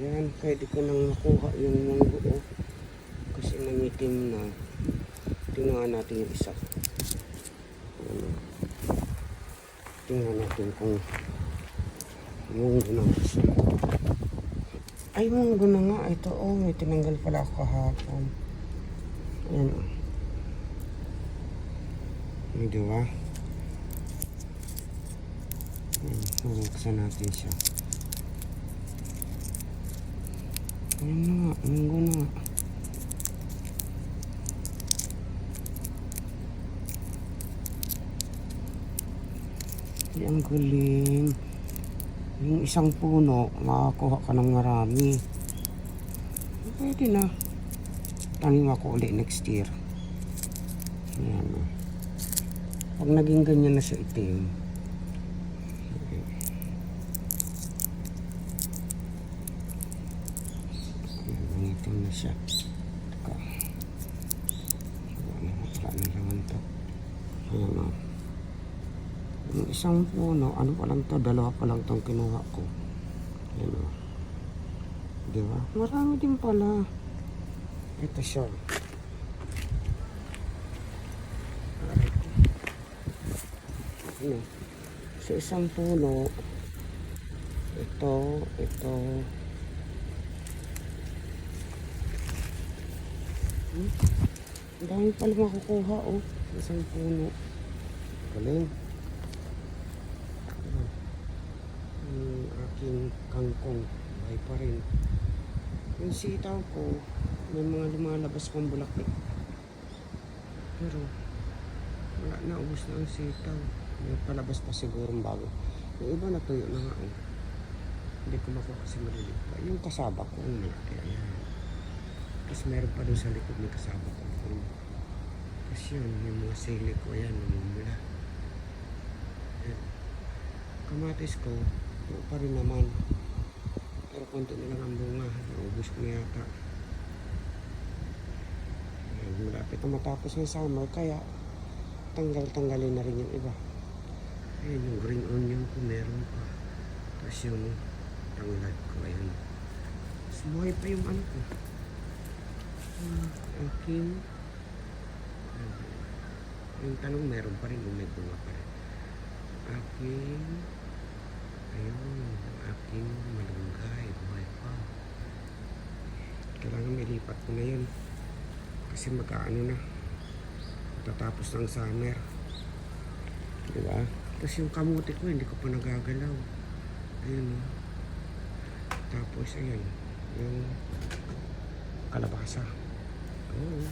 Yan, pwede ko nang makuha yung munggo kasi nangitim na. Tingnan natin yung isa. Tingnan natin kung munggo na isa. Ay, munggo na nga. Ito, may tinanggal pala ako kahapon. Ayan, diba? Buksan natin siya. Ayan na nga, munggo na nga. Ay, ang galing. Yung isang puno, makakuha ka ng marami. Pwede na. Tanim ako ulit next year. Ayan. Pag naging ganyan na siya itim. Ayan, itim na siya. Teka. Wala na naman ito. Ayan o. Yung isang puno, ano pa lang to, dalawa pa lang tong kinuha ko. Ayan o. Diba? Marami din pala. Ito siya. Ano? Sa isang puno, ito. Ang dami pala makukuha sa isang puno. Galing. Yung aking kangkong, buhay pa rin. Yung sitaw ko, may mga lumalabas pang bulaklak. Pero, wala na, ubos na ang sitaw. May palabas pa siguro bago. Yung iba natuyo na nga. Hindi ko makuha kasi maliliit pa. Yung kasaba ko, malaki. Ayan. Tapos meron pa doon sa likod ng kasaba ko. Kasi yun, yung mga sili ko, ayan, namumula. Ayan. Kamatis ko, ito pa rin naman. Pero konti na lang ang bunga. Naubos ko na yata. Ayan, malapit na matapos ng summer, kaya tanggalin na rin yung iba. Ayan, yung green onion ko meron pa. Tapos yung tanglad ko, ayan. Sumuhay pa yung ano ko. Aking yung talong meron pa rin, may bunga pa rin. Aking malunggay, buhay pa. Kailangan may lipat ko na yun. Kasi magkaano na. Tatapos ng summer. Diba? Tapos yung kamuti ko, hindi ko pa nagagalaw. Ayun o. Tapos, ayan. Yung kalabasa. Oh.